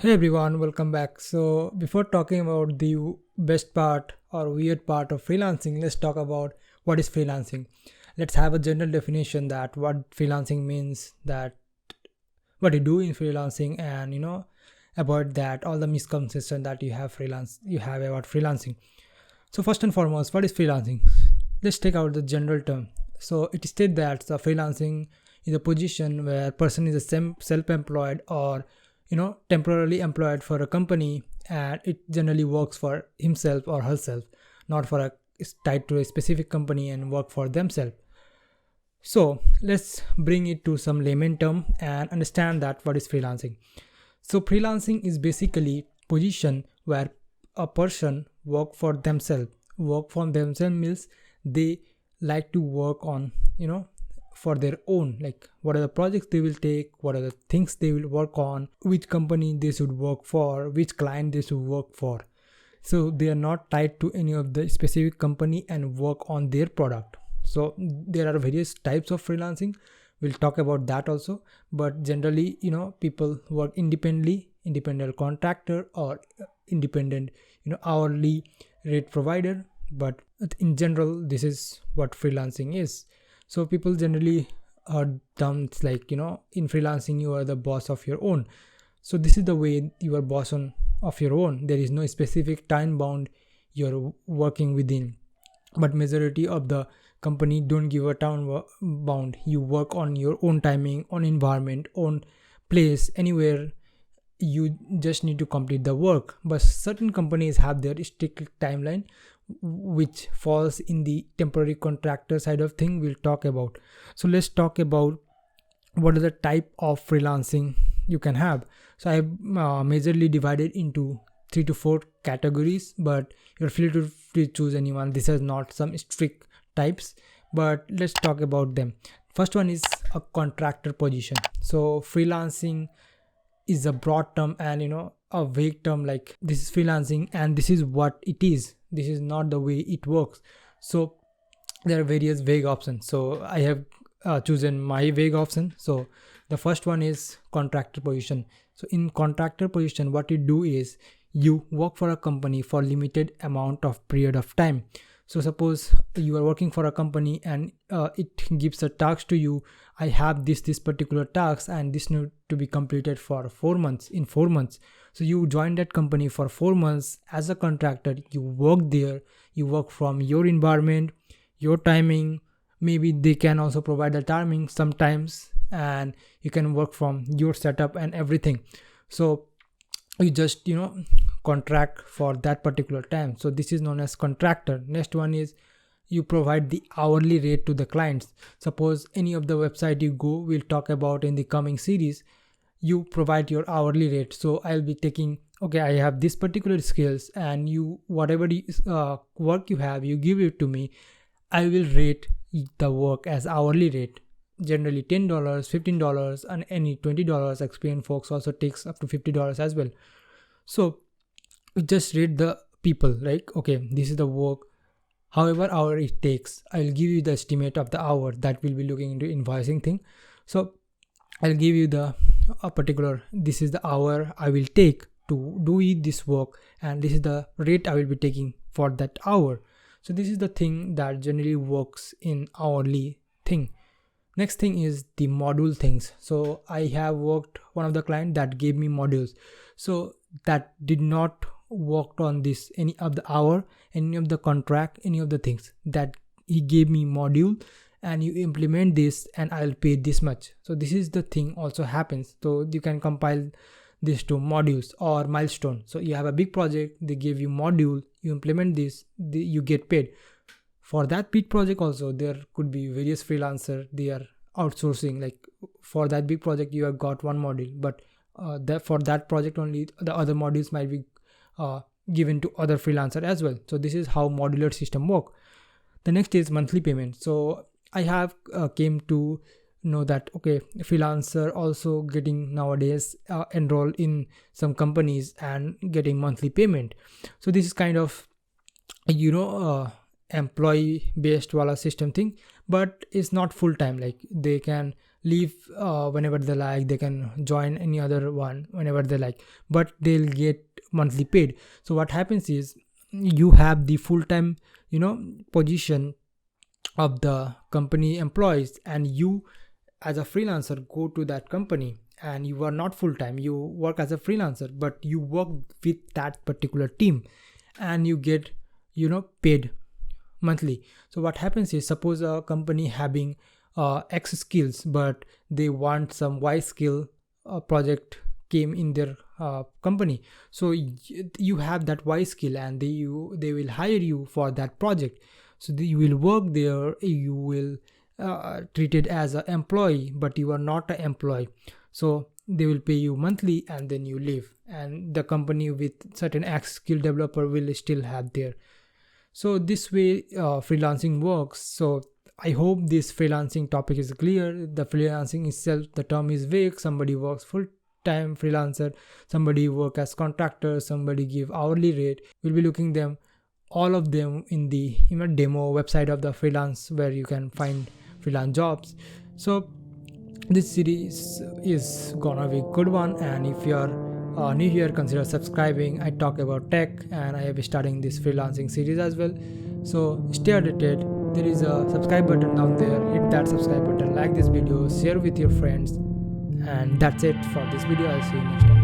Hey everyone, welcome back. So, before talking about the best part or weird part of freelancing, let's talk about what is freelancing. Let's have a general definition that what freelancing means, that what you do in freelancing, and about that all the misconceptions that you have about freelancing. So, first and foremost, what is freelancing? Let's take out the general term. So, it states that the freelancing is a position where a person is a self-employed or temporarily employed for a company, and it generally works for himself or herself, not for a is tied to a specific company and work for themselves. So let's bring it to some layman term and understand that what is freelancing. So freelancing is basically position where a person work for themselves means they like to work on for their own, like what are the projects they will take, what are the things they will work on, which company they should work for, which client they should work for. So they are not tied to any of the specific company and work on their product. So there are various types of freelancing, we'll talk about that also. But generally, people work independently, independent contractor or independent hourly rate provider. But in general, this is what freelancing is. So people generally heard terms like in freelancing you are the boss of your own. So this is the way you are boss of your own. There is no specific time bound you're working within, but majority of the company don't give a time bound. You work on your own timing, on environment, on place, anywhere. You just need to complete the work, but certain companies have their strict timeline which falls in the temporary contractor side of thing we'll talk about. So let's talk about what are the type of freelancing you can have. So I have majorly divided into 3 to 4 categories, but you're free to choose anyone. This is not some strict types, but let's talk about them. First one is a contractor position. So freelancing is a broad term and a vague term, like this is freelancing and this is what it is. This is not the way it works. So there are various vague options. So I have chosen my vague option. So the first one is contractor position. So in contractor position, what you do is you work for a company for limited amount of period of time. So suppose you are working for a company and it gives a task to you. I have this particular task and this need to be completed for 4 months, in 4 months. So you join that company for 4 months as a contractor. You work there, you work from your environment, your timing. Maybe they can also provide the timing sometimes, and you can work from your setup and everything. So you just contract for that particular time. So this is known as contractor. Next one is you provide the hourly rate to the clients. Suppose any of the website you go, we'll talk about in the coming series, you provide your hourly rate. So I'll be taking, okay, I have this particular skills, and you whatever work you have, you give it to me. I will rate the work as hourly rate, generally $10, $15, and any $20. Experienced folks also takes up to $50 as well. So we just rate the people, like, okay, this is the work, however hour it takes. I'll give you the estimate of the hour that will be looking into invoicing thing. So I'll give you the a particular, this is the hour I will take to do this work, and this is the rate I will be taking for that hour. So this is the thing that generally works in hourly thing. Next thing is the module things. So I have worked one of the client that gave me modules. So that did not worked on this any of the hour, any of the contract, any of the things that he gave me module, and you implement this and I'll pay this much. So this is the thing also happens. So you can compile this to modules or milestone. So you have a big project, they give you module, you implement this, you get paid. For that big project also, there could be various freelancer, they are outsourcing. Like for that big project, you have got one module, but for that project only, the other modules might be given to other freelancer as well. So this is how modular system work. The next is monthly payment. So I have came to know that okay, freelancer also getting nowadays enrolled in some companies and getting monthly payment. So this is kind of employee based wala system thing, but it's not full time. Like they can leave whenever they like. They can join any other one whenever they like, but they'll get monthly paid. So what happens is, you have the full-time position of the company employees, and you as a freelancer go to that company, and you are not full-time, you work as a freelancer, but you work with that particular team, and you get paid monthly. So what happens is, suppose a company having X skills, but they want some Y skill project came in their company. So you have that Y skill, and they will hire you for that project. So you will work there, you will treated as an employee, but you are not an employee. So they will pay you monthly, and then you leave, and the company with certain X skill developer will still have there. So this way freelancing works. So I hope this freelancing topic is clear. The freelancing itself, the term is vague. Somebody works full time freelancer, somebody work as contractor, somebody give hourly rate. We'll be looking them, all of them, in the demo website of the freelance, where you can find freelance jobs. So this series is gonna be a good one, and if you are new here, consider subscribing. I talk about tech, and I have been starting this freelancing series as well. So stay updated. There is a subscribe button down there. Hit that subscribe button, like this video, share with your friends, and that's it for this video. I'll see you next time.